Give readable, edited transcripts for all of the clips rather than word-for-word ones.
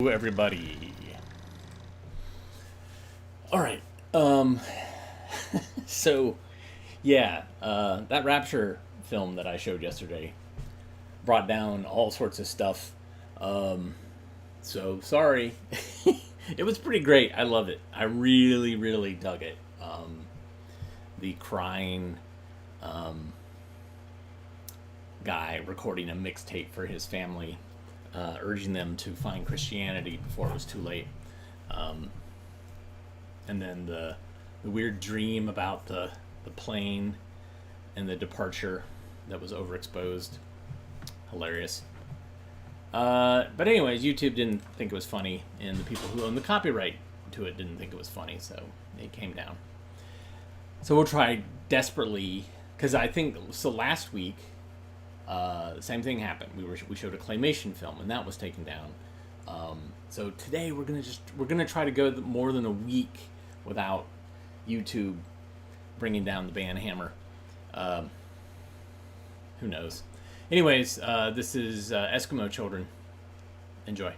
Everybody. All right. So yeah, that Rapture film that I showed yesterday brought down all sorts of stuff. So sorry. It was pretty great. I love it. I really, really dug it. The crying guy recording a mixtape for his family, urging them to find Christianity before it was too late. And then the weird dream about the plane and the departure that was overexposed. Hilarious. But anyways, YouTube didn't think it was funny, and the people who own the copyright to it didn't think it was funny, so it came down. So we'll try desperately, because I think so. Last week, the same thing happened. We showed a claymation film, and that was taken down. So today we're gonna try to go more than a week without YouTube bringing down the ban hammer. Who knows? Anyways, this is Eskimo Children. Enjoy.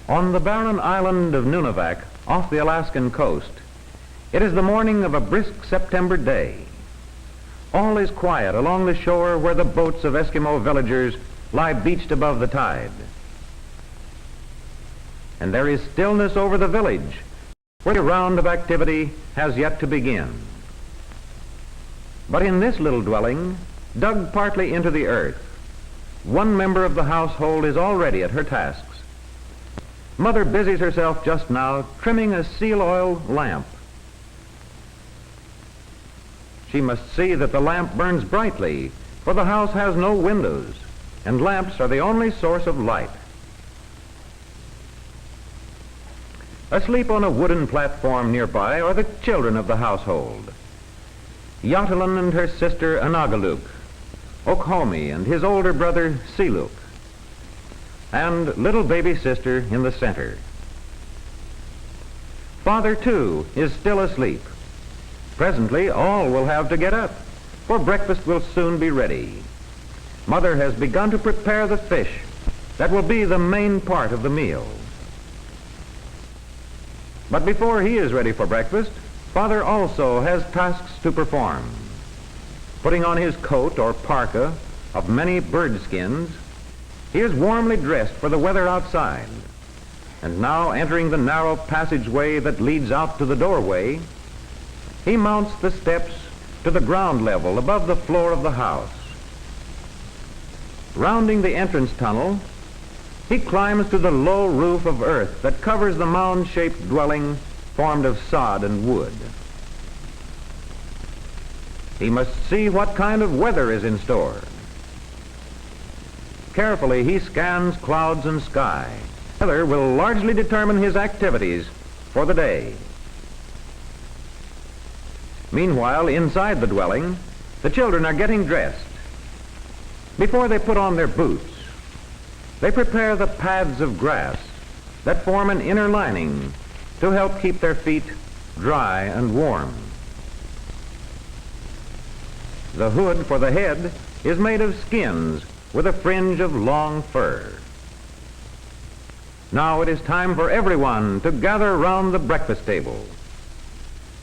On the barren island of Nunivak, off the Alaskan coast, it is the morning of a brisk September day. All is quiet along the shore where the boats of Eskimo villagers lie beached above the tide. And there is stillness over the village, where the round of activity has yet to begin. But in this little dwelling, dug partly into the earth, one member of the household is already at her tasks. Mother busies herself just now trimming a seal oil lamp. She must see that the lamp burns brightly, for the house has no windows, and lamps are the only source of light. Asleep on a wooden platform nearby are the children of the household. Yotalin and her sister Anagaluk, Okhomi and his older brother Siluk, and little baby sister in the center. Father, too, is still asleep. Presently, all will have to get up, for breakfast will soon be ready. Mother has begun to prepare the fish that will be the main part of the meal. But before he is ready for breakfast, Father also has tasks to perform. Putting on his coat or parka of many bird skins, he is warmly dressed for the weather outside, and now entering the narrow passageway that leads out to the doorway, he mounts the steps to the ground level above the floor of the house. Rounding the entrance tunnel, he climbs to the low roof of earth that covers the mound-shaped dwelling formed of sod and wood. He must see what kind of weather is in store. Carefully, he scans clouds and sky. Weather will largely determine his activities for the day. Meanwhile, inside the dwelling, the children are getting dressed. Before they put on their boots, they prepare the pads of grass that form an inner lining to help keep their feet dry and warm. The hood for the head is made of skins with a fringe of long fur. Now it is time for everyone to gather round the breakfast table.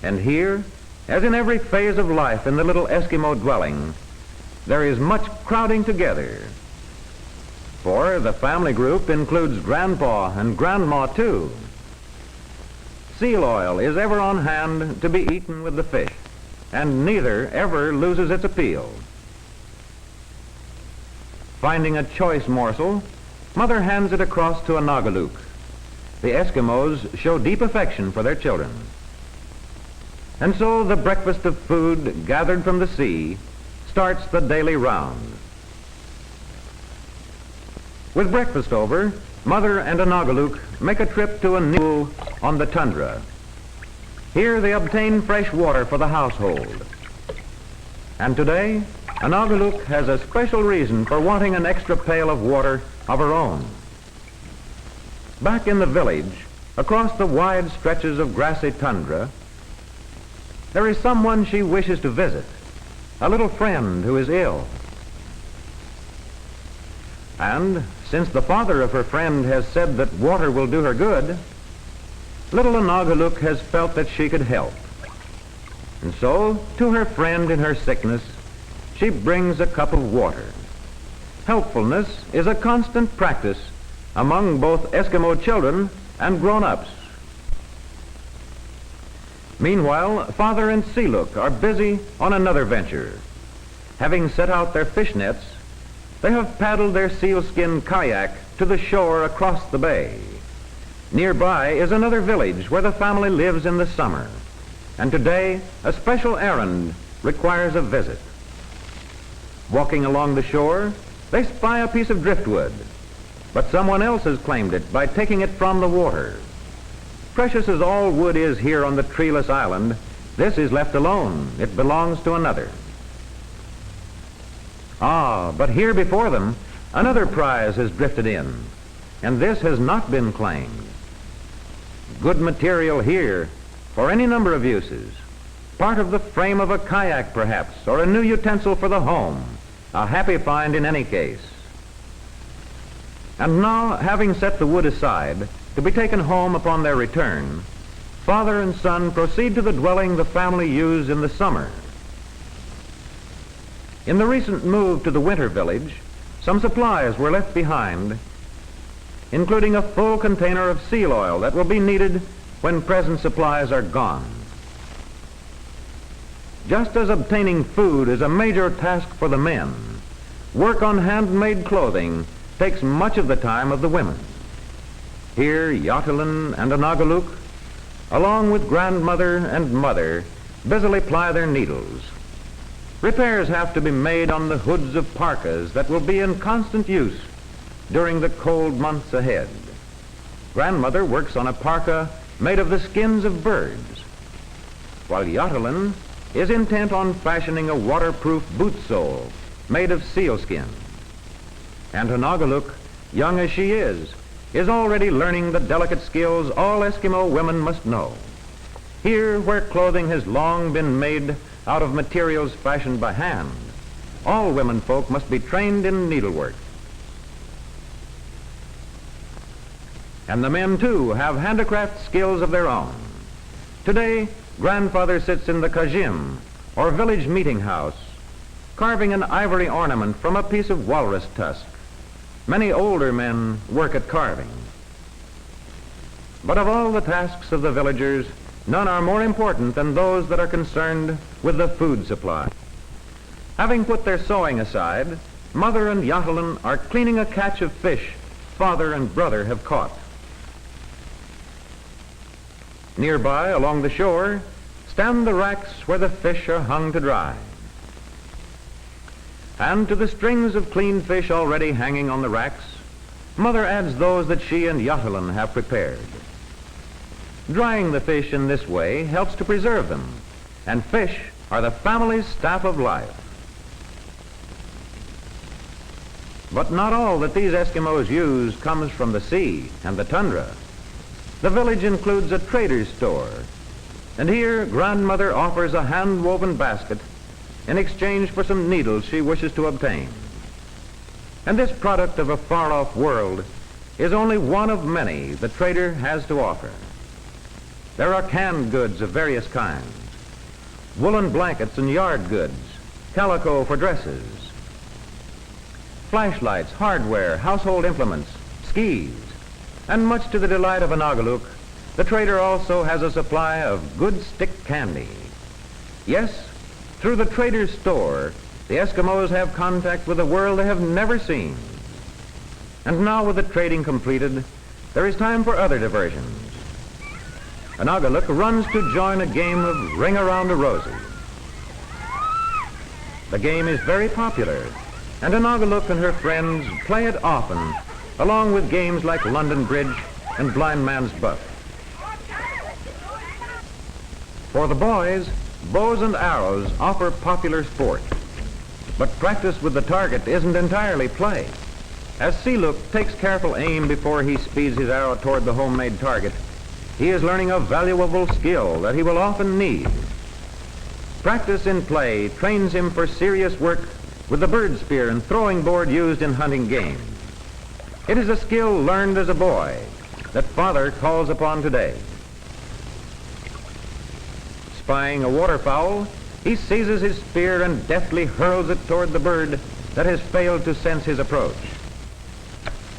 And here, as in every phase of life in the little Eskimo dwelling, there is much crowding together. For the family group includes Grandpa and Grandma too. Seal oil is ever on hand to be eaten with the fish, and neither ever loses its appeal. Finding a choice morsel, Mother hands it across to Anagaluk. The Eskimos show deep affection for their children. And so the breakfast of food gathered from the sea starts the daily round. With breakfast over, Mother and Anagaluk make a trip to a new on the tundra. Here they obtain fresh water for the household. And today, Anagaluk has a special reason for wanting an extra pail of water of her own. Back in the village, across the wide stretches of grassy tundra, there is someone she wishes to visit, a little friend who is ill. And since the father of her friend has said that water will do her good, little Anagaluk has felt that she could help. And so, to her friend in her sickness, she brings a cup of water. Helpfulness is a constant practice among both Eskimo children and grown-ups. Meanwhile, Father and Sealuk are busy on another venture. Having set out their fish nets, they have paddled their sealskin kayak to the shore across the bay. Nearby is another village where the family lives in the summer, and today a special errand requires a visit. Walking along the shore, they spy a piece of driftwood, but someone else has claimed it by taking it from the water. Precious as all wood is here on the treeless island, this is left alone. It belongs to another. Ah, but here before them, another prize has drifted in, and this has not been claimed. Good material here for any number of uses. Part of the frame of a kayak, perhaps, or a new utensil for the home. A happy find in any case. And now, having set the wood aside to be taken home upon their return, father and son proceed to the dwelling the family used in the summer. In the recent move to the winter village, some supplies were left behind, including a full container of seal oil that will be needed when present supplies are gone. Just as obtaining food is a major task for the men, work on handmade clothing takes much of the time of the women. Here, Yotelin and Anagaluk, along with grandmother and mother, busily ply their needles. Repairs have to be made on the hoods of parkas that will be in constant use during the cold months ahead. Grandmother works on a parka made of the skins of birds, while Yotelin is intent on fashioning a waterproof boot sole made of sealskin. And Anagaluk, young as she is already learning the delicate skills all Eskimo women must know. Here, where clothing has long been made out of materials fashioned by hand, all women folk must be trained in needlework. And the men, too, have handicraft skills of their own. Today, grandfather sits in the kajim, or village meeting house, carving an ivory ornament from a piece of walrus tusk. Many older men work at carving. But of all the tasks of the villagers, none are more important than those that are concerned with the food supply. Having put their sewing aside, Mother and Yotelin are cleaning a catch of fish father and brother have caught. Nearby, along the shore, stand the racks where the fish are hung to dry. And to the strings of clean fish already hanging on the racks, Mother adds those that she and Yotelin have prepared. Drying the fish in this way helps to preserve them, and fish are the family's staff of life. But not all that these Eskimos use comes from the sea and the tundra. The village includes a trader's store, and here grandmother offers a hand-woven basket in exchange for some needles she wishes to obtain. And this product of a far-off world is only one of many the trader has to offer. There are canned goods of various kinds, woolen blankets and yard goods, calico for dresses, flashlights, hardware, household implements, skis, and much to the delight of Anagaluk, the trader also has a supply of good stick candy. Yes, through the trader's store, the Eskimos have contact with a world they have never seen. And now, with the trading completed, there is time for other diversions. Anagaluk runs to join a game of Ring Around a Rosie. The game is very popular, and Anagaluk and her friends play it often, along with games like London Bridge and Blind Man's Buff. For the boys, bows and arrows offer popular sport. But practice with the target isn't entirely play. As Sealook takes careful aim before he speeds his arrow toward the homemade target, he is learning a valuable skill that he will often need. Practice in play trains him for serious work with the bird spear and throwing board used in hunting game. It is a skill learned as a boy that Father calls upon today. Spying a waterfowl, he seizes his spear and deftly hurls it toward the bird that has failed to sense his approach.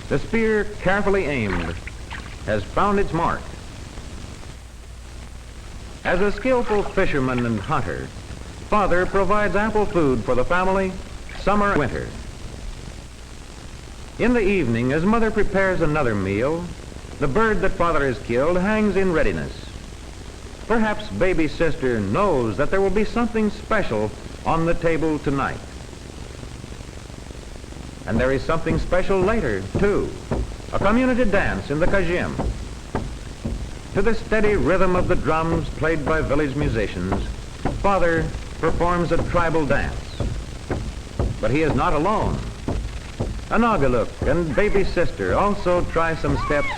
The spear, carefully aimed, has found its mark. As a skillful fisherman and hunter, Father provides ample food for the family, summer and winter. In the evening, as Mother prepares another meal, the bird that Father has killed hangs in readiness. Perhaps baby sister knows that there will be something special on the table tonight. And there is something special later, too. A community dance in the Kajim. To the steady rhythm of the drums played by village musicians, Father performs a tribal dance. But he is not alone. Anagaluk and baby sister also try some steps,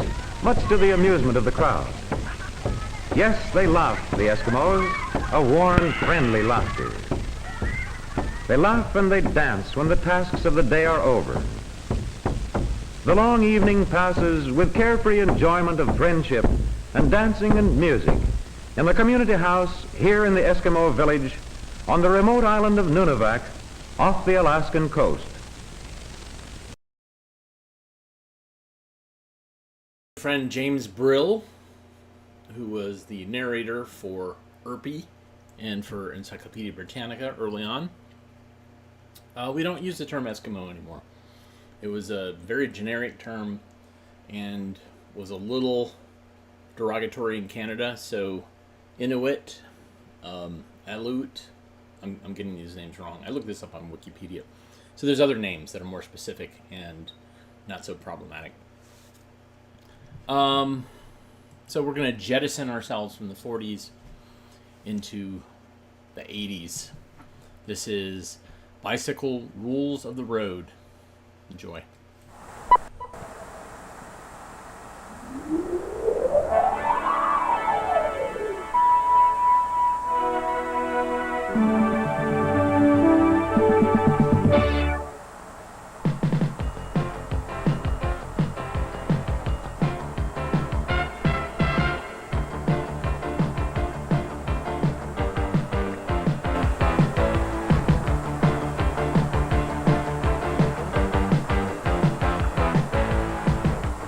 much to the amusement of the crowd. Yes, they laugh, the Eskimos, a warm, friendly laughter. They laugh and they dance when the tasks of the day are over. The long evening passes with carefree enjoyment of friendship and dancing and music in the community house here in the Eskimo village on the remote island of Nunavak off the Alaskan coast. Friend James Brill, who was the narrator for Irpy and for Encyclopedia Britannica early on. We don't use the term Eskimo anymore. It was a very generic term and was a little derogatory in Canada. So Inuit, Aleut, I'm getting these names wrong. I looked this up on Wikipedia. So there's other names that are more specific and not so problematic. So we're going to jettison ourselves from the 40s into the 80s. This is Bicycle Rules of the Road. Enjoy.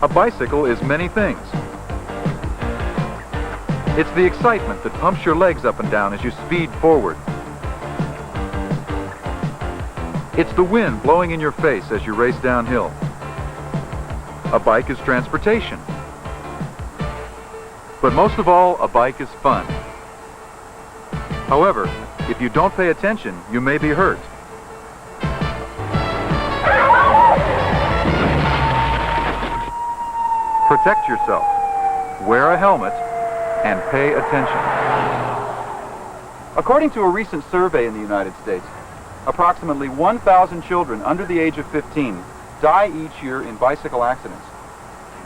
A bicycle is many things. It's the excitement that pumps your legs up and down as you speed forward. It's the wind blowing in your face as you race downhill. A bike is transportation. But most of all, a bike is fun. However, if you don't pay attention, you may be hurt. Protect yourself, wear a helmet, and pay attention. According to a recent survey in the United States, approximately 1,000 children under the age of 15 die each year in bicycle accidents.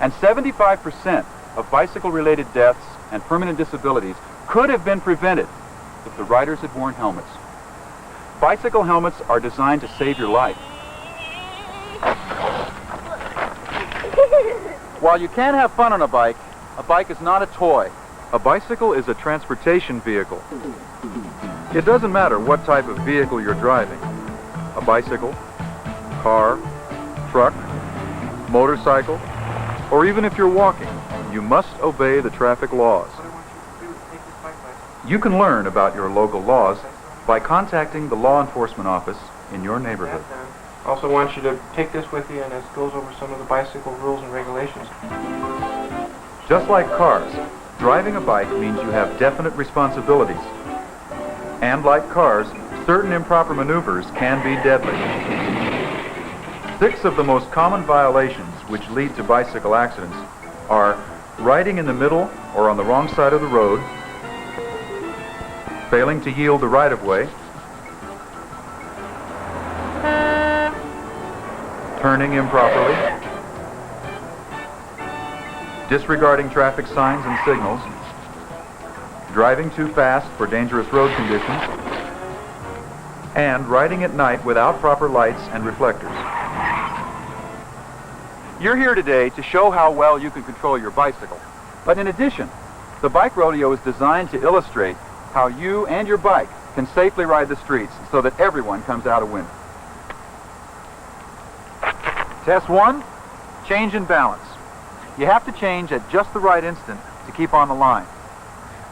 And 75% of bicycle-related deaths and permanent disabilities could have been prevented if the riders had worn helmets. Bicycle helmets are designed to save your life. While you can have fun on a bike is not a toy. A bicycle is a transportation vehicle. It doesn't matter what type of vehicle you're driving. A bicycle, car, truck, motorcycle, or even if you're walking, you must obey the traffic laws. You can learn about your local laws by contacting the law enforcement office in your neighborhood. I also want you to take this with you, and it goes over some of the bicycle rules and regulations. Just like cars, driving a bike means you have definite responsibilities. And like cars, certain improper maneuvers can be deadly. 6 of the most common violations which lead to bicycle accidents are riding in the middle or on the wrong side of the road, failing to yield the right-of-way, turning improperly, disregarding traffic signs and signals, driving too fast for dangerous road conditions, and riding at night without proper lights and reflectors. You're here today to show how well you can control your bicycle. But in addition, the bike rodeo is designed to illustrate how you and your bike can safely ride the streets so that everyone comes out a winner. Test 1, change in balance. You have to change at just the right instant to keep on the line.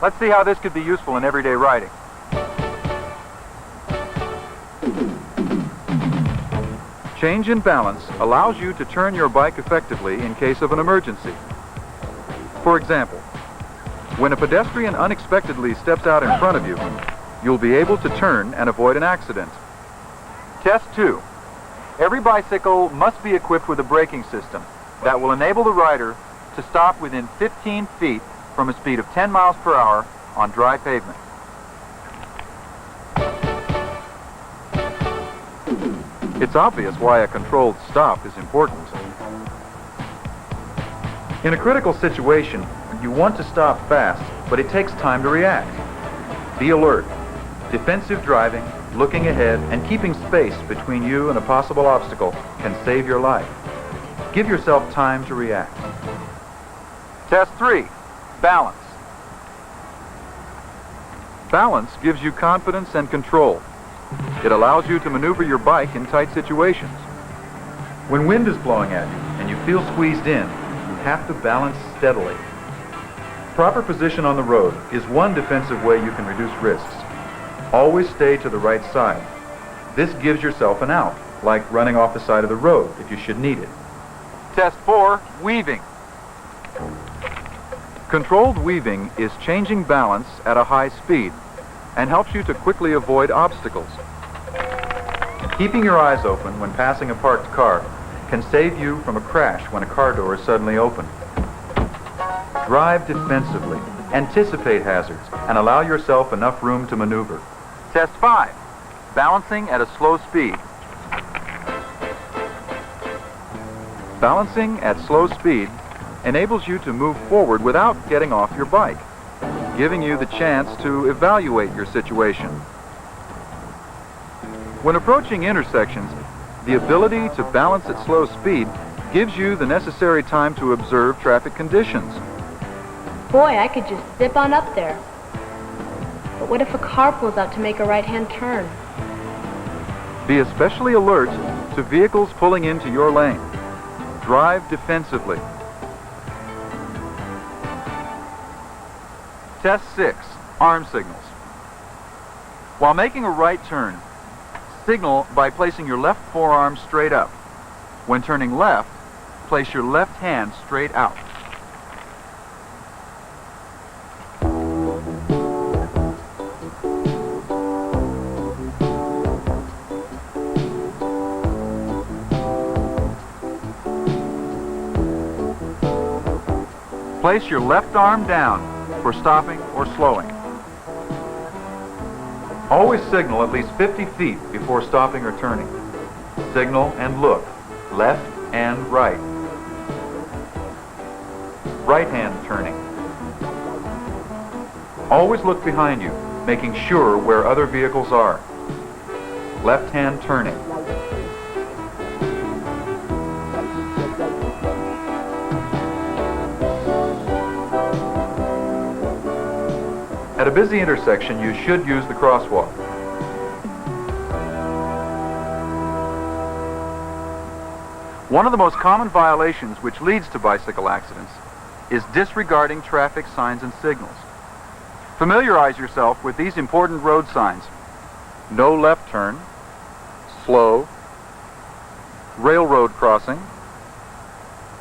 Let's see how this could be useful in everyday riding. Change in balance allows you to turn your bike effectively in case of an emergency. For example, when a pedestrian unexpectedly steps out in front of you, you'll be able to turn and avoid an accident. Test 2. Every bicycle must be equipped with a braking system that will enable the rider to stop within 15 feet from a speed of 10 miles per hour on dry pavement. It's obvious why a controlled stop is important. In a critical situation, you want to stop fast, but it takes time to react. Be alert. Defensive driving, looking ahead, and keeping space between you and a possible obstacle can save your life. Give yourself time to react. Test 3, balance. Balance gives you confidence and control. It allows you to maneuver your bike in tight situations. When wind is blowing at you and you feel squeezed in, you have to balance steadily. Proper position on the road is one defensive way you can reduce risks. Always stay to the right side. This gives yourself an out, like running off the side of the road if you should need it. Test 4, weaving. Controlled weaving is changing balance at a high speed and helps you to quickly avoid obstacles. Keeping your eyes open when passing a parked car can save you from a crash when a car door is suddenly open. Drive defensively, anticipate hazards, and allow yourself enough room to maneuver. Test 5, balancing at a slow speed. Balancing at slow speed enables you to move forward without getting off your bike, giving you the chance to evaluate your situation. When approaching intersections, the ability to balance at slow speed gives you the necessary time to observe traffic conditions. Boy, I could just zip on up there. But what if a car pulls out to make a right-hand turn? Be especially alert to vehicles pulling into your lane. Drive defensively. Test 6, arm signals. While making a right turn, signal by placing your left forearm straight up. When turning left, place your left hand straight out. Place your left arm down for stopping or slowing. Always signal at least 50 feet before stopping or turning. Signal and look, left and right. Right hand turning. Always look behind you, making sure where other vehicles are. Left hand turning. At a busy intersection, you should use the crosswalk. One of the most common violations which leads to bicycle accidents is disregarding traffic signs and signals. Familiarize yourself with these important road signs: no left turn, slow, railroad crossing,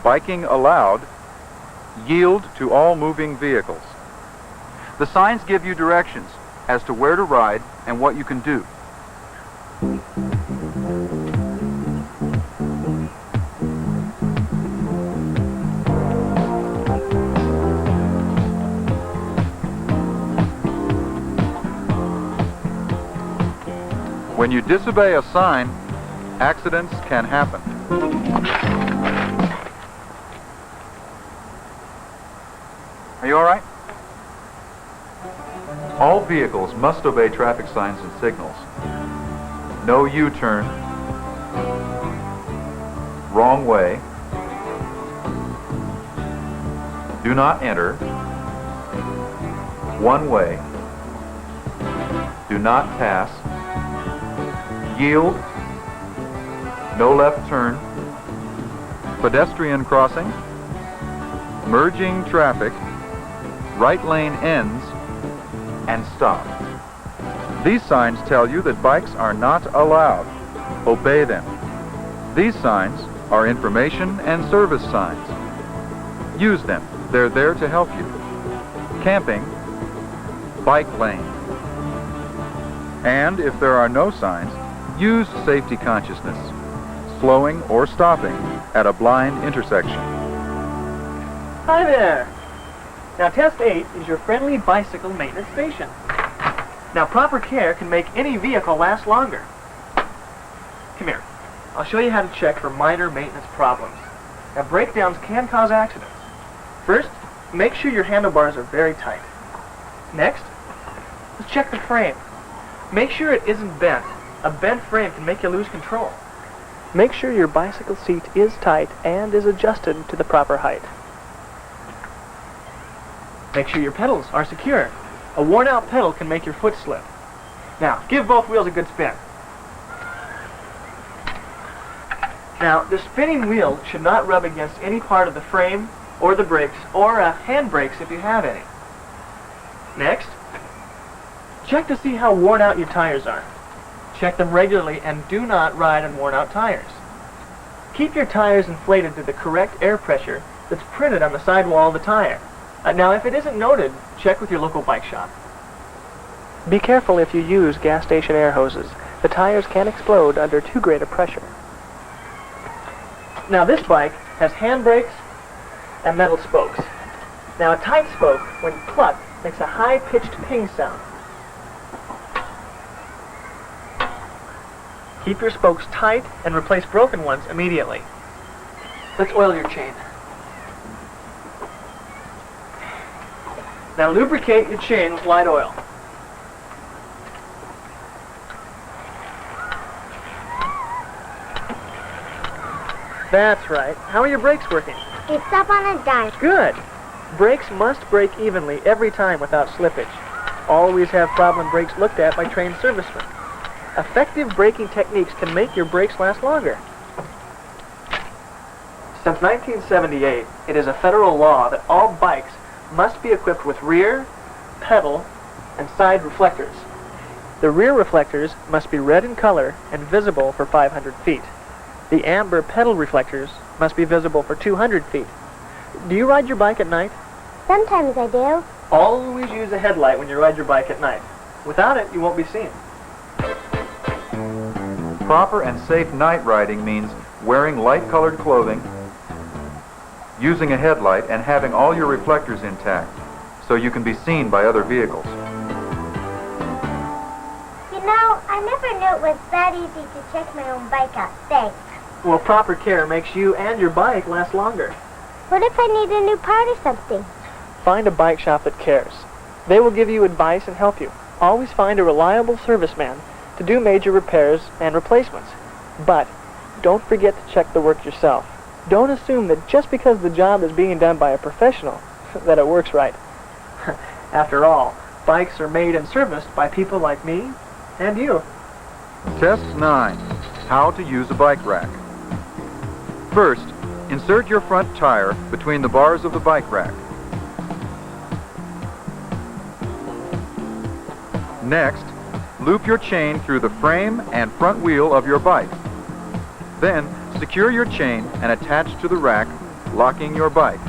biking allowed, yield to all moving vehicles. The signs give you directions as to where to ride and what you can do. When you disobey a sign, accidents can happen. Are you all right? All vehicles must obey traffic signs and signals. No U-turn, wrong way, do not enter, one way, do not pass, yield, no left turn, pedestrian crossing, merging traffic, right lane ends, and stop. These signs tell you that bikes are not allowed. Obey them. These signs are information and service signs. Use them. They're there to help you. Camping, bike lane. And if there are no signs, use safety consciousness, slowing or stopping at a blind intersection. Hi there. Now, Test 8 is your friendly bicycle maintenance station. Now, proper care can make any vehicle last longer. Come here. I'll show you how to check for minor maintenance problems. Now, breakdowns can cause accidents. First, make sure your handlebars are very tight. Next, let's check the frame. Make sure it isn't bent. A bent frame can make you lose control. Make sure your bicycle seat is tight and is adjusted to the proper height. Make sure your pedals are secure. A worn-out pedal can make your foot slip. Now, give both wheels a good spin. Now, the spinning wheel should not rub against any part of the frame or the brakes or hand brakes if you have any. Next, check to see how worn out your tires are. Check them regularly and do not ride on worn-out tires. Keep your tires inflated to the correct air pressure that's printed on the sidewall of the tire. Now, if it isn't noted, check with your local bike shop. Be careful if you use gas station air hoses. The tires can explode under too great a pressure. Now, this bike has hand brakes and metal spokes. Now, a tight spoke, when plucked, makes a high-pitched ping sound. Keep your spokes tight and replace broken ones immediately. Let's oil your chain. Now lubricate your chain with light oil. That's right. How are your brakes working? It's up on a dime. Good. Brakes must brake evenly every time without slippage. Always have problem brakes looked at by trained servicemen. Effective braking techniques can make your brakes last longer. Since 1978, it is a federal law that all bikes must be equipped with rear, pedal, and side reflectors. The rear reflectors must be red in color and visible for 500 feet. The amber pedal reflectors must be visible for 200 feet. Do you ride your bike at night? Sometimes I do. Always use a headlight when you ride your bike at night. Without it, you won't be seen. Proper and safe night riding means wearing light-colored clothing, using a headlight, and having all your reflectors intact so you can be seen by other vehicles. You know, I never knew it was that easy to check my own bike out. Thanks. Well, proper care makes you and your bike last longer. What if I need a new part or something? Find a bike shop that cares. They will give you advice and help you. Always find a reliable serviceman to do major repairs and replacements. But don't forget to check the work yourself. Don't assume that just because the job is being done by a professional, that it works right. After all, bikes are made and serviced by people like me and you. Test 9. How to use a bike rack. First, insert your front tire between the bars of the bike rack. Next, loop your chain through the frame and front wheel of your bike. Then, secure your chain and attach to the rack, locking your bike.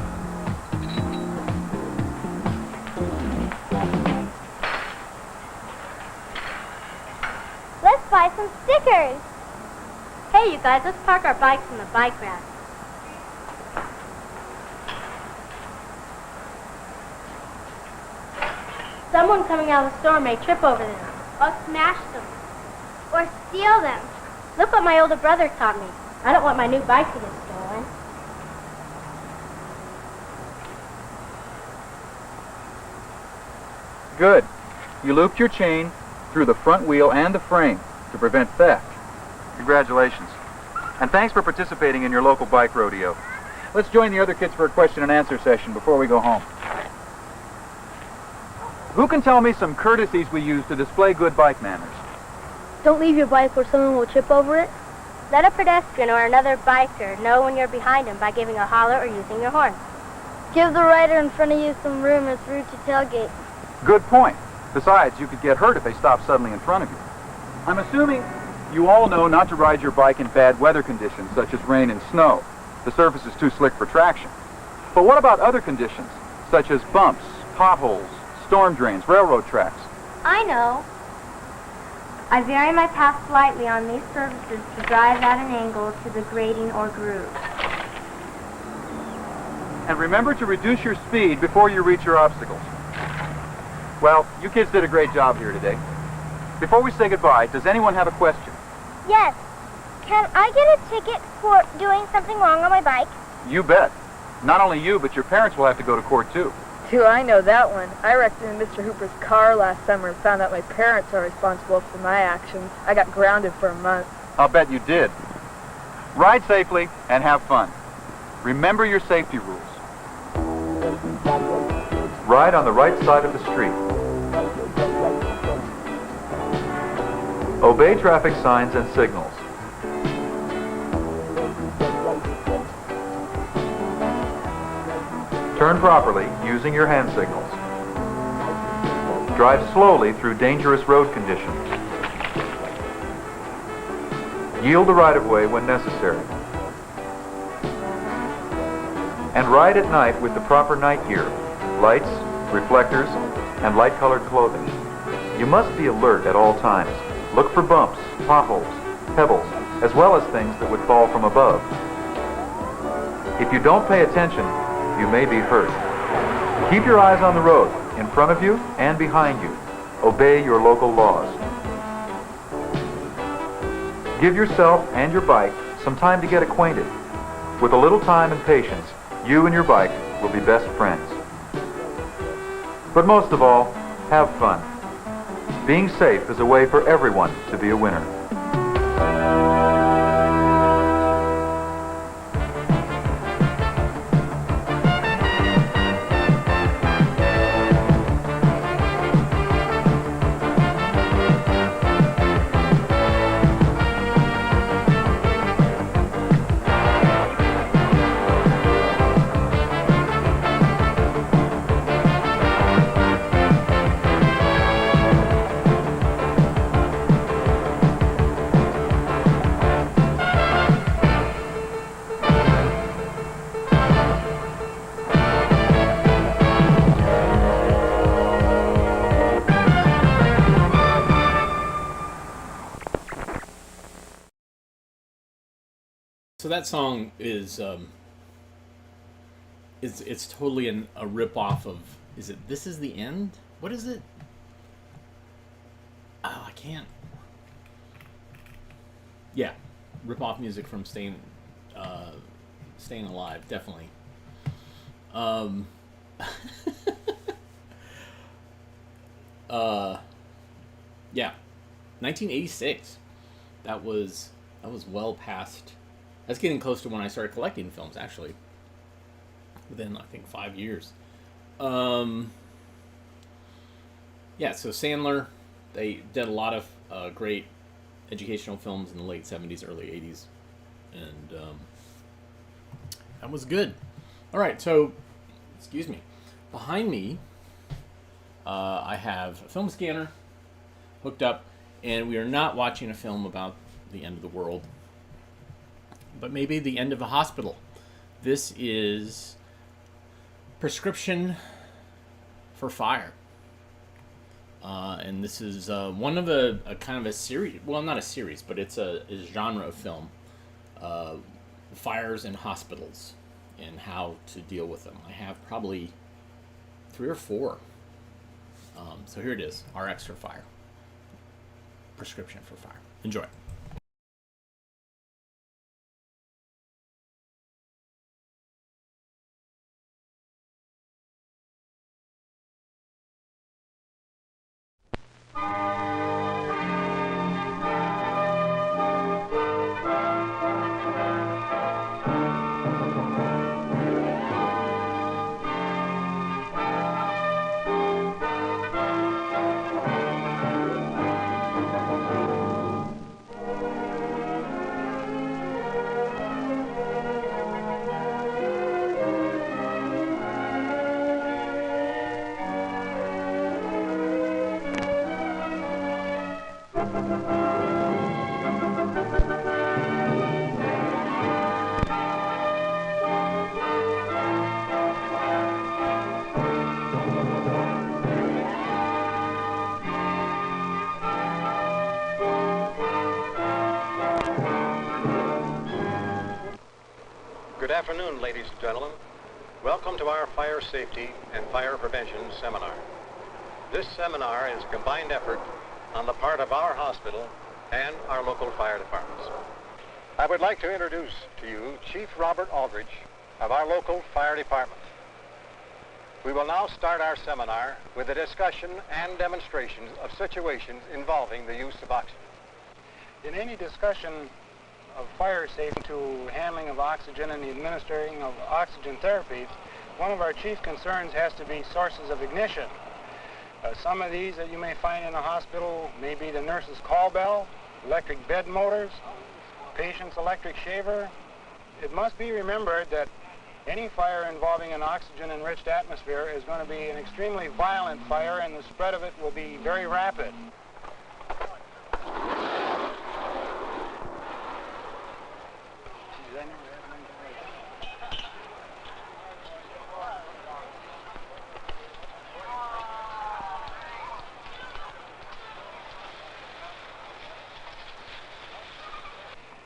Let's buy some stickers. Hey, you guys, let's park our bikes in the bike rack. Someone coming out of the store may trip over them, or smash them, or steal them. Look what my older brother taught me. I don't want my new bike to get stolen. Good. You looped your chain through the front wheel and the frame to prevent theft. Congratulations. And thanks for participating in your local bike rodeo. Let's join the other kids for a question and answer session before we go home. Who can tell me some courtesies we use to display good bike manners? Don't leave your bike where someone will trip over it. Let a pedestrian or another biker know when you're behind him by giving a holler or using your horn. Give the rider in front of you some room. It's rude to tailgate. Good point. Besides, you could get hurt if they stop suddenly in front of you. I'm assuming you all know not to ride your bike in bad weather conditions, such as rain and snow. The surface is too slick for traction. But what about other conditions, such as bumps, potholes, storm drains, railroad tracks? I know. I vary my path slightly on these surfaces to drive at an angle to the grading or groove. And remember to reduce your speed before you reach your obstacles. Well, you kids did a great job here today. Before we say goodbye, does anyone have a question? Yes. Can I get a ticket for doing something wrong on my bike? You bet. Not only you, but your parents will have to go to court too. Do I know that one? I wrecked into Mr. Hooper's car last summer and found out my parents are responsible for my actions. I got grounded for a month. I'll bet you did. Ride safely and have fun. Remember your safety rules. Ride on the right side of the street. Obey traffic signs and signals. Turn properly using your hand signals. Drive slowly through dangerous road conditions. Yield the right-of-way when necessary. And ride at night with the proper night gear, lights, reflectors, and light-colored clothing. You must be alert at all times. Look for bumps, potholes, pebbles, as well as things that would fall from above. If you don't pay attention, you may be hurt. Keep your eyes on the road, in front of you and behind you. Obey your local laws. Give yourself and your bike some time to get acquainted. With a little time and patience, you and your bike will be best friends. But most of all, have fun. Being safe is a way for everyone to be a winner. So that song is it's totally a rip-off of, is it This Is the End? What is it? Oh, I can't. Yeah, rip-off music from Staying Alive, definitely. Yeah, 1986. That was well past. That's getting close to when I started collecting films, actually. Within, I think, 5 years. Yeah, so Sandler, they did a lot of great educational films in the late 70s, early 80s. And that was good. All right, so, excuse me. Behind me, I have a film scanner hooked up, and we are not watching a film about the end of the world, but maybe the end of a hospital. This is Prescription for Fire. And this is one of a kind of a series, well, not a series, but it's a genre of film. Fires in hospitals and how to deal with them. I have probably 3 or 4. So here it is, RX for Fire. Prescription for Fire. Enjoy. Good afternoon, ladies and gentlemen. Welcome to our Fire Safety and Fire Prevention Seminar. This seminar is a combined effort on the part of our hospital and our local fire departments. I would like to introduce to you Chief Robert Aldrich of our local fire department. We will now start our seminar with a discussion and demonstrations of situations involving the use of oxygen. In any discussion of fire safety to handling of oxygen and the administering of oxygen therapies, one of our chief concerns has to be sources of ignition. Some of these that you may find in a hospital may be the nurse's call bell, electric bed motors, patient's electric shaver. It must be remembered that any fire involving an oxygen-enriched atmosphere is going to be an extremely violent fire, and the spread of it will be very rapid.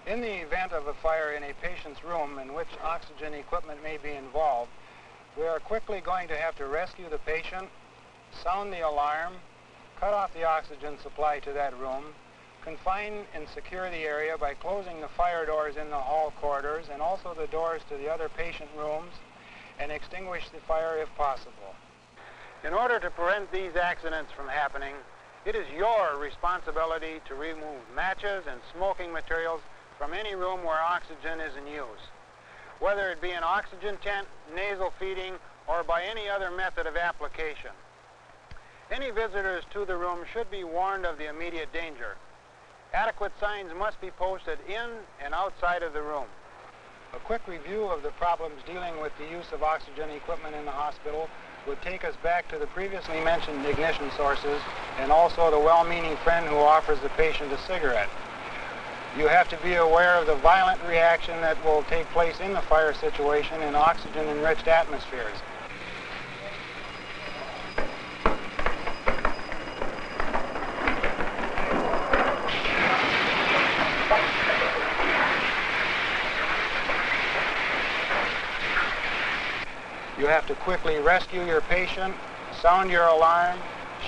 In the event of a fire in a patient's room in which oxygen equipment may be involved, we are quickly going to have to rescue the patient, sound the alarm, cut off the oxygen supply to that room, confine and secure the area by closing the fire doors in the hall corridors and also the doors to the other patient rooms, and extinguish the fire if possible. In order to prevent these accidents from happening, it is your responsibility to remove matches and smoking materials from any room where oxygen is in use, whether it be an oxygen tent, nasal feeding, or by any other method of application. Any visitors to the room should be warned of the immediate danger. Adequate signs must be posted in and outside of the room. A quick review of the problems dealing with the use of oxygen equipment in the hospital would take us back to the previously mentioned ignition sources and also the well-meaning friend who offers the patient a cigarette. You have to be aware of the violent reaction that will take place in the fire situation in oxygen-enriched atmospheres. You have to quickly rescue your patient, sound your alarm,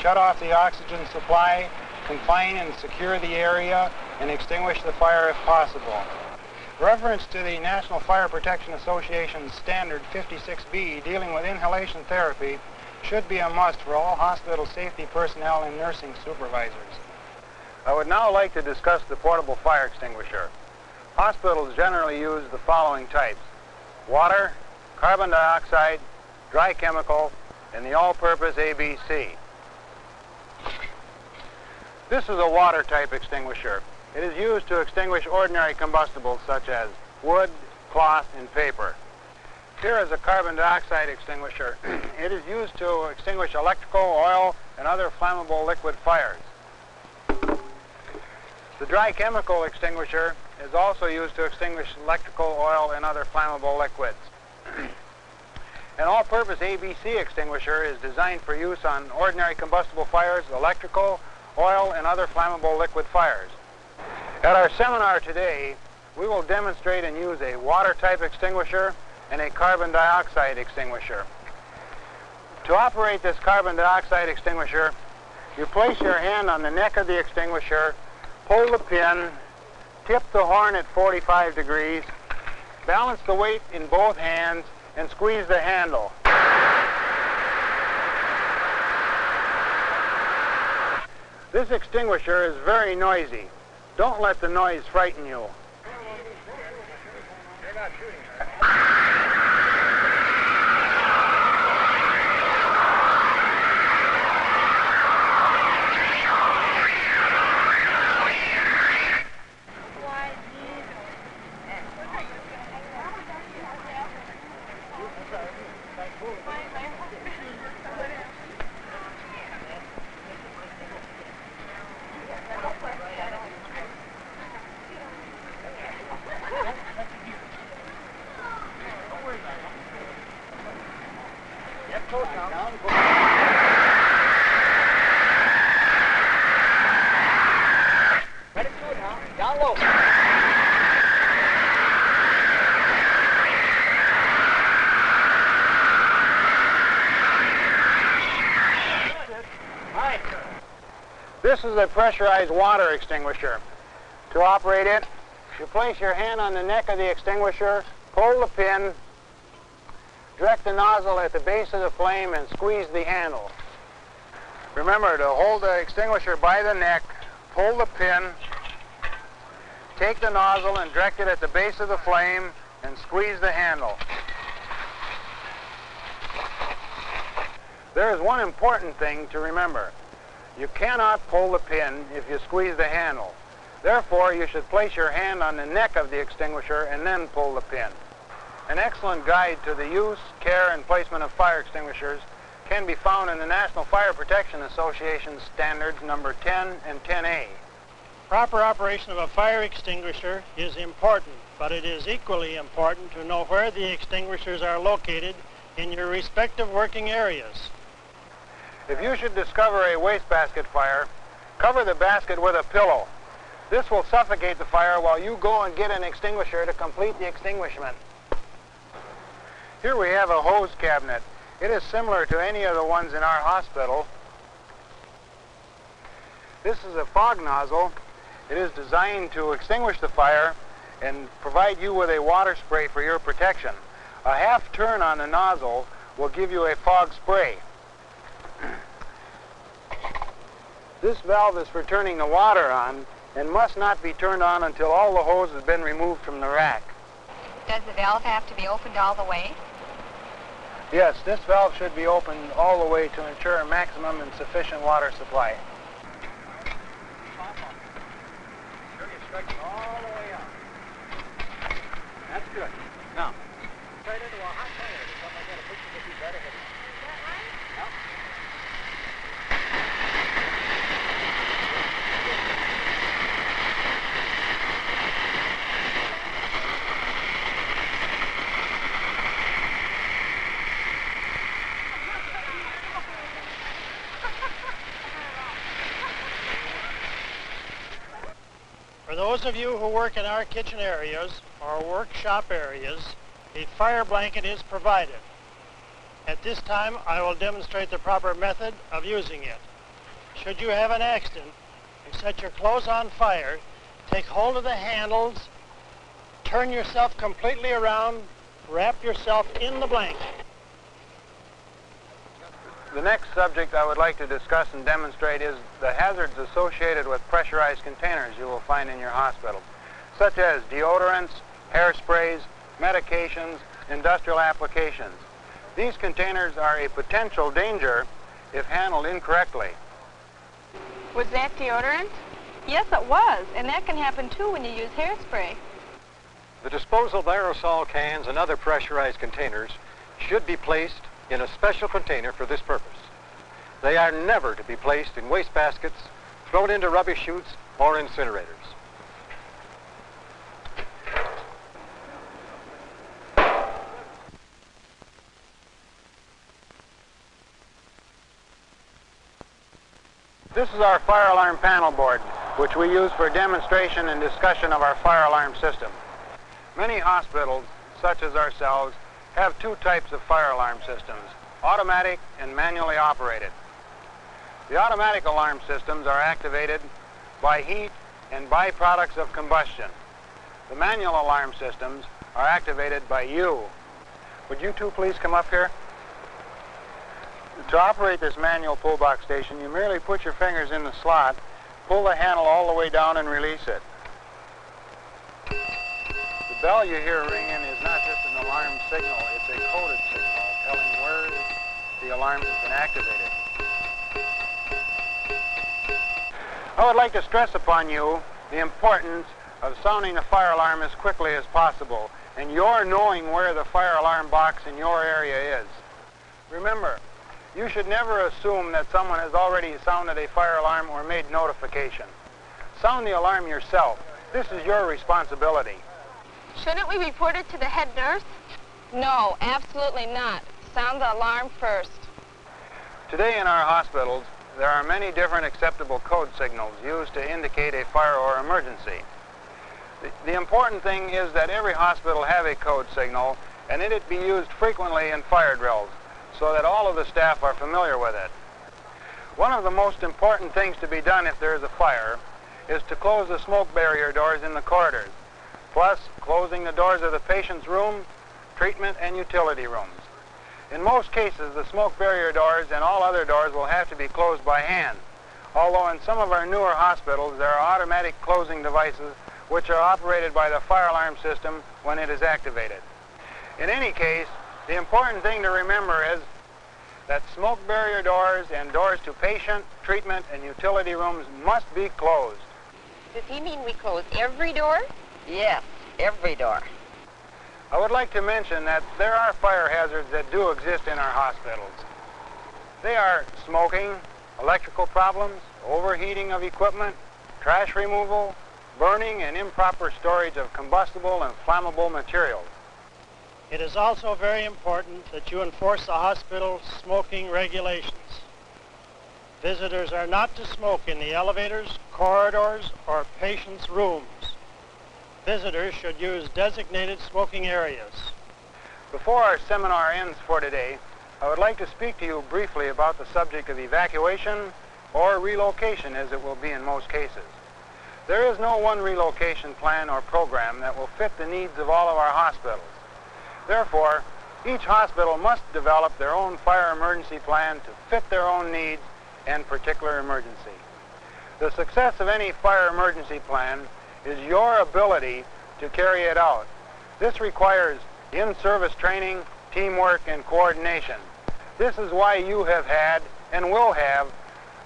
shut off the oxygen supply, confine and secure the area, and extinguish the fire if possible. Reference to the National Fire Protection Association's Standard 56B dealing with inhalation therapy should be a must for all hospital safety personnel and nursing supervisors. I would now like to discuss the portable fire extinguisher. Hospitals generally use the following types: water, carbon dioxide, dry chemical, and the all-purpose ABC. This is a water type extinguisher. It is used to extinguish ordinary combustibles such as wood, cloth, and paper. Here is a carbon dioxide extinguisher. It is used to extinguish electrical, oil, and other flammable liquid fires. The dry chemical extinguisher is also used to extinguish electrical, oil, and other flammable liquids. An all-purpose ABC extinguisher is designed for use on ordinary combustible fires, electrical, oil, and other flammable liquid fires. At our seminar today, we will demonstrate and use a water-type extinguisher and a carbon dioxide extinguisher. To operate this carbon dioxide extinguisher, you place your hand on the neck of the extinguisher, pull the pin, tip the horn at 45 degrees, balance the weight in both hands, and squeeze the handle. This extinguisher is very noisy. Don't let the noise frighten you. This is a pressurized water extinguisher. To operate it, you place your hand on the neck of the extinguisher, pull the pin, direct the nozzle at the base of the flame, and squeeze the handle. Remember to hold the extinguisher by the neck, pull the pin, take the nozzle and direct it at the base of the flame, and squeeze the handle. There is one important thing to remember. You cannot pull the pin if you squeeze the handle. Therefore, you should place your hand on the neck of the extinguisher and then pull the pin. An excellent guide to the use, care, and placement of fire extinguishers can be found in the National Fire Protection Association Standards number 10 and 10A. Proper operation of a fire extinguisher is important, but it is equally important to know where the extinguishers are located in your respective working areas. If you should discover a wastebasket fire, cover the basket with a pillow. This will suffocate the fire while you go and get an extinguisher to complete the extinguishment. Here we have a hose cabinet. It is similar to any of the ones in our hospital. This is a fog nozzle. It is designed to extinguish the fire and provide you with a water spray for your protection. A half turn on the nozzle will give you a fog spray. This valve is for turning the water on and must not be turned on until all the hose has been removed from the rack. Does the valve have to be opened all the way? Yes, this valve should be opened all the way to ensure maximum and sufficient water supply. All the way up. That's good. Now, straight into a hot fire. Something like that, a picture would be better hidden. Is that right? Yep. For those of you who work in our kitchen areas or workshop areas, a fire blanket is provided. At this time, I will demonstrate the proper method of using it. Should you have an accident and set your clothes on fire, take hold of the handles, turn yourself completely around, wrap yourself in the blanket. The next subject I would like to discuss and demonstrate is the hazards associated with pressurized containers you will find in your hospital, such as deodorants, hairsprays, medications, industrial applications. These containers are a potential danger if handled incorrectly. Was that deodorant? Yes, it was, and that can happen too when you use hairspray. The disposal of aerosol cans and other pressurized containers should be placed in a special container for this purpose. They are never to be placed in waste baskets, thrown into rubbish chutes, or incinerators. This is our fire alarm panel board, which we use for demonstration and discussion of our fire alarm system. Many hospitals, such as ourselves, have two types of fire alarm systems, automatic and manually operated. The automatic alarm systems are activated by heat and byproducts of combustion. The manual alarm systems are activated by you. Would you two please come up here? To operate this manual pull box station, you merely put your fingers in the slot, pull the handle all the way down and release it. The bell you hear ringing is not just an alarm signal, it's a coded signal telling where the alarm has been activated. I would like to stress upon you the importance of sounding the fire alarm as quickly as possible and your knowing where the fire alarm box in your area is. Remember, you should never assume that someone has already sounded a fire alarm or made notification. Sound the alarm yourself. This is your responsibility. Shouldn't we report it to the head nurse? No, absolutely not. Sound the alarm first. Today in our hospitals, there are many different acceptable code signals used to indicate a fire or emergency. The important thing is that every hospital have a code signal and that it be used frequently in fire drills so that all of the staff are familiar with it. One of the most important things to be done if there is a fire is to close the smoke barrier doors in the corridors, plus closing the doors of the patient's room, treatment, and utility rooms. In most cases, the smoke barrier doors and all other doors will have to be closed by hand, although in some of our newer hospitals there are automatic closing devices which are operated by the fire alarm system when it is activated. In any case, the important thing to remember is that smoke barrier doors and doors to patient, treatment, and utility rooms must be closed. Does he mean we close every door? Yes, every door. I would like to mention that there are fire hazards that do exist in our hospitals. They are smoking, electrical problems, overheating of equipment, trash removal, burning, and improper storage of combustible and flammable materials. It is also very important that you enforce the hospital's smoking regulations. Visitors are not to smoke in the elevators, corridors, or patients' rooms. Visitors should use designated smoking areas. Before our seminar ends for today, I would like to speak to you briefly about the subject of evacuation or relocation, as it will be in most cases. There is no one relocation plan or program that will fit the needs of all of our hospitals. Therefore, each hospital must develop their own fire emergency plan to fit their own needs and particular emergency. The success of any fire emergency plan is your ability to carry it out. This requires in-service training, teamwork, and coordination. This is why you have had and will have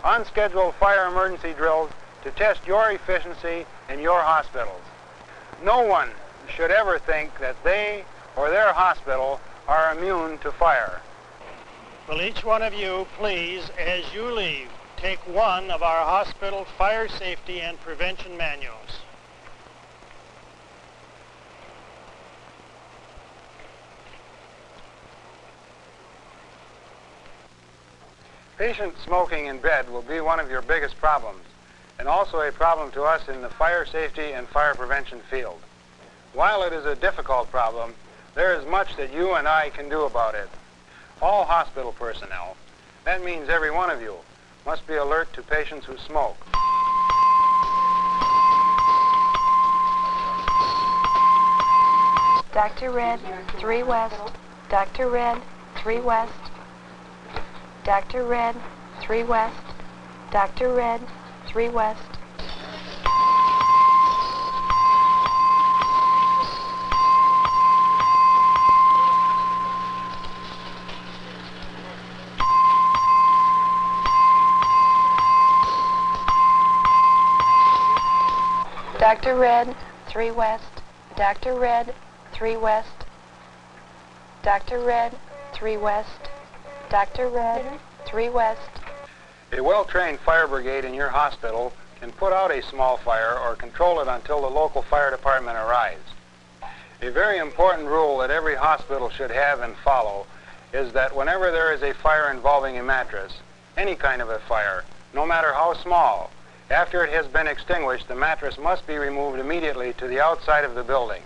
unscheduled fire emergency drills to test your efficiency in your hospitals. No one should ever think that they or their hospital are immune to fire. Will each one of you please, as you leave, take one of our hospital fire safety and prevention manuals. Patient smoking in bed will be one of your biggest problems, and also a problem to us in the fire safety and fire prevention field. While it is a difficult problem, there is much that you and I can do about it. All hospital personnel, that means every one of you, must be alert to patients who smoke. Dr. Red, 3 West. Dr. Red, 3 West. Dr. Red, 3 West. Dr. Red, 3 West. Dr. Red, 3 West. Dr. Red, 3 West. Dr. Red, 3 West. Dr. Red, 3 West. A well-trained fire brigade in your hospital can put out a small fire or control it until the local fire department arrives. A very important rule that every hospital should have and follow is that whenever there is a fire involving a mattress, any kind of a fire, no matter how small, after it has been extinguished, the mattress must be removed immediately to the outside of the building.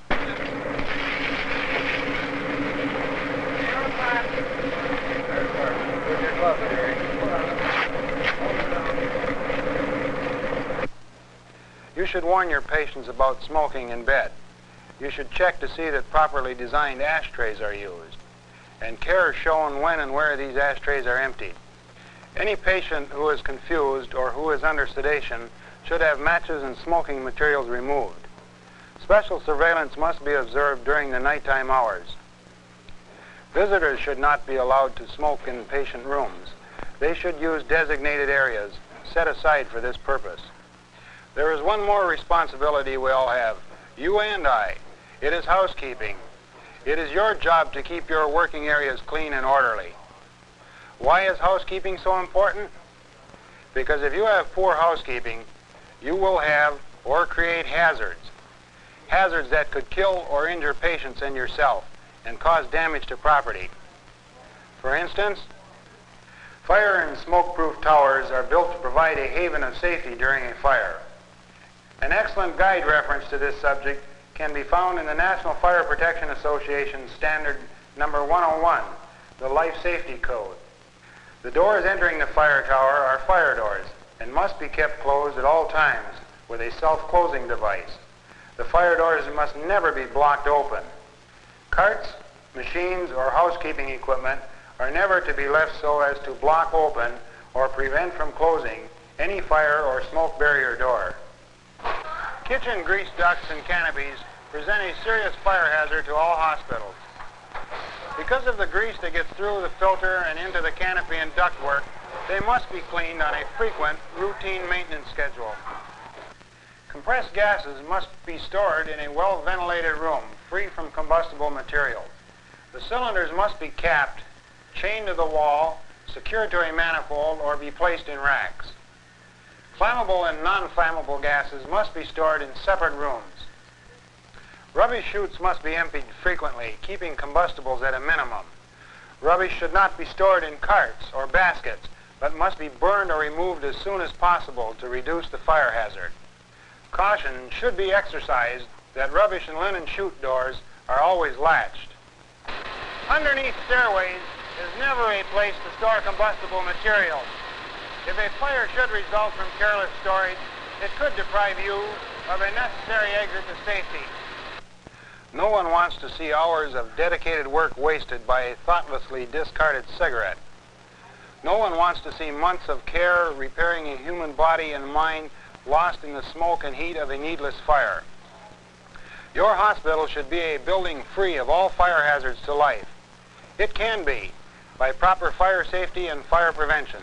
You should warn your patients about smoking in bed. You should check to see that properly designed ashtrays are used. and care shown when and where these ashtrays are emptied. Any patient who is confused or who is under sedation should have matches and smoking materials removed. Special surveillance must be observed during the nighttime hours. Visitors should not be allowed to smoke in patient rooms. They should use designated areas set aside for this purpose. There is one more responsibility we all have, you and I. It is housekeeping. It is your job to keep your working areas clean and orderly. Why is housekeeping so important? Because if you have poor housekeeping, you will have or create hazards. Hazards that could kill or injure patients and yourself and cause damage to property. For instance, fire and smoke-proof towers are built to provide a haven of safety during a fire. An excellent guide reference to this subject can be found in the National Fire Protection Association Standard Number 101, the Life Safety Code. The doors entering the fire tower are fire doors and must be kept closed at all times with a self-closing device. The fire doors must never be blocked open. Carts, machines, or housekeeping equipment are never to be left so as to block open or prevent from closing any fire or smoke barrier door. Kitchen grease ducts and canopies present a serious fire hazard to all hospitals. Because of the grease that gets through the filter and into the canopy and ductwork, they must be cleaned on a frequent, routine maintenance schedule. Compressed gases must be stored in a well-ventilated room, free from combustible material. The cylinders must be capped, chained to the wall, secured to a manifold, or be placed in racks. Flammable and non-flammable gases must be stored in separate rooms. Rubbish chutes must be emptied frequently, keeping combustibles at a minimum. Rubbish should not be stored in carts or baskets, but must be burned or removed as soon as possible to reduce the fire hazard. Caution should be exercised that rubbish and linen chute doors are always latched. Underneath stairways is never a place to store combustible material. If a fire should result from careless storage, it could deprive you of a necessary exit to safety. No one wants to see hours of dedicated work wasted by a thoughtlessly discarded cigarette. No one wants to see months of care repairing a human body and mind lost in the smoke and heat of a needless fire. Your hospital should be a building free of all fire hazards to life. It can be, by proper fire safety and fire prevention.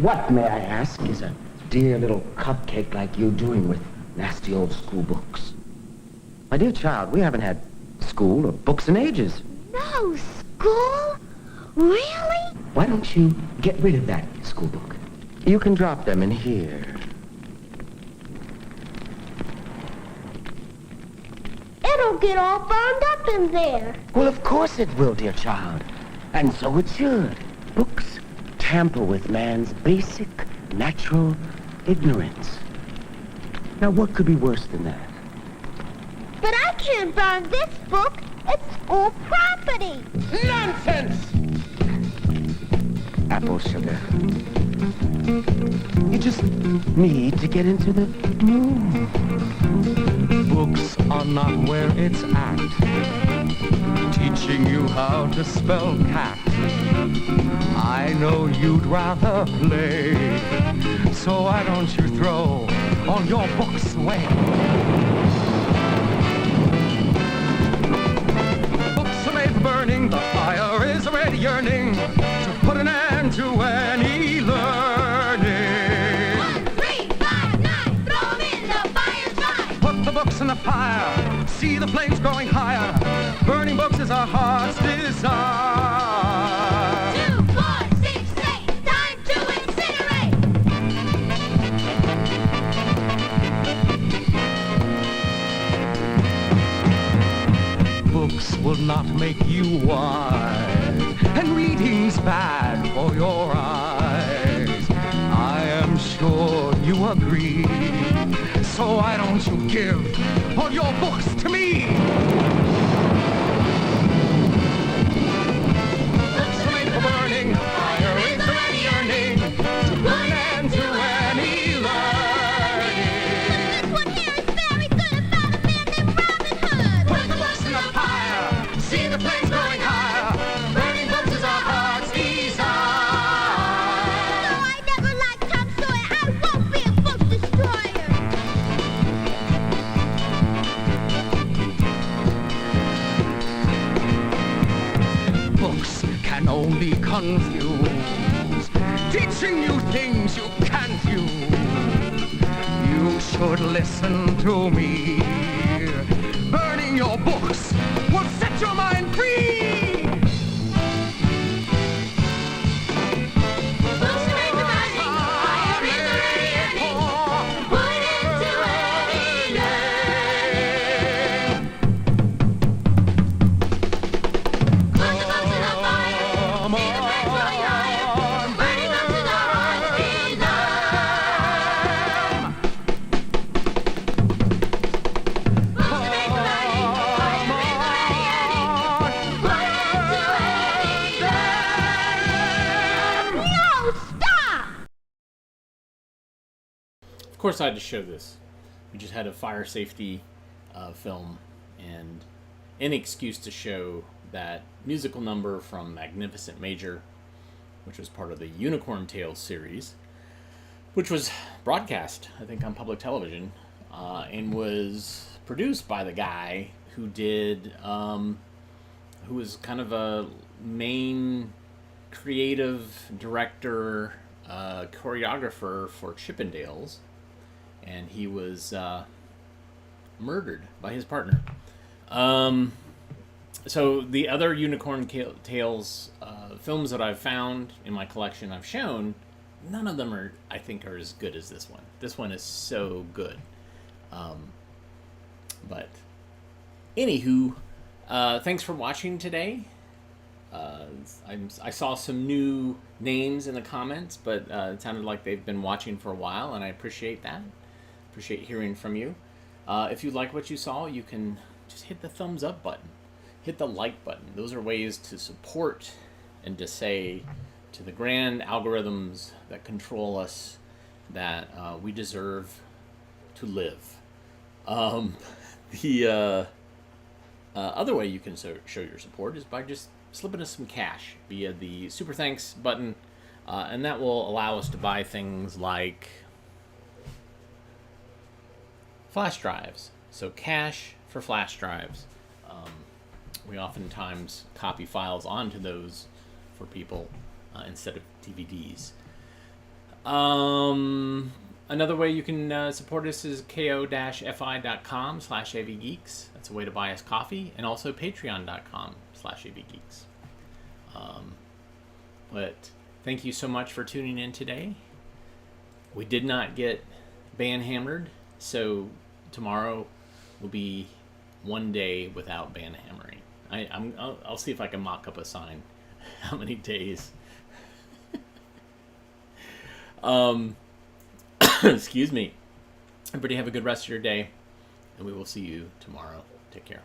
What, may I ask, is a dear little cupcake like you doing with nasty old school books? My dear child, we haven't had school or books in ages. No school? Really? Why don't you get rid of that school book? You can drop them in here. It'll get all bound up in there. Well, of course it will, dear child. And so it should. Books tamper with man's basic, natural ignorance. Now, what could be worse than that? But I can't burn this book. It's school property. Nonsense! apple sugar. You just need to get into the mood. Books are not where it's at, teaching you how to spell cat. I know you'd rather play, so why don't you throw all your books away? Books are made for burning, the fire is already yearning to put an end to any learning. 1, 3, 5, 9, throw 'em in the fire's dry. Put the books in the fire, see the flames growing higher. Burning books is our heart's desire. 2, 4, 6, 8, time to incinerate. Books will not make you wise, and reading's bad for your eyes. I am sure you agree, so why don't you give all your books to me? Books are made for burning, fire is already yearning to put an end to any learning. This one here is very good about a man named Robin Hood. Put the books in the fire, see the flames growing higher. Burning books is our heart's desire. Though I never liked Tom Sawyer, I won't be a book destroyer. Books can only confuse, teaching you things you can't use. You should listen to me. Burning your books will set your mind free. Books are made for burning, fire is already yearning to put an end to any learning. Put the books in the fire, see the flames growing higher. Burning books is our heart's desire. Books are made for burning, fire is already yearning to put an end to any learning. No, stop! Of course, I had to show this. We just had a fire safety film, and any excuse to show that musical number from Magnificent Major, which was part of the Unicorn Tales series, which was broadcast, I think, on public television, and was produced by the guy who did, who was kind of a main creative director, choreographer for Chippendales, and he was murdered by his partner. So the other Unicorn Tales films that I've found in my collection I've shown, none of them are, I think, are as good as this one. This one is so good. But anywho, thanks for watching today. I saw some new names in the comments, but it sounded like they've been watching for a while, and I appreciate that. Appreciate hearing from you. If you like what you saw, you can just hit the thumbs up button. Hit the like button. Those are ways to support and to say to the grand algorithms that control us that we deserve to live. The other way you can show your support is by just slipping us some cash via the Super Thanks button, and that will allow us to buy things like flash drives. So cash for flash drives. We oftentimes copy files onto those for people instead of DVDs. Another way you can support us is ko-fi.com/avgeeks. That's a way to buy us coffee, and also patreon.com/avgeeks. But thank you so much for tuning in today. We did not get band hammered, so tomorrow will be one day without band hammering. I'll see if I can mock up a sign. How many days? Excuse me. Everybody have a good rest of your day, and we will see you tomorrow. Take care.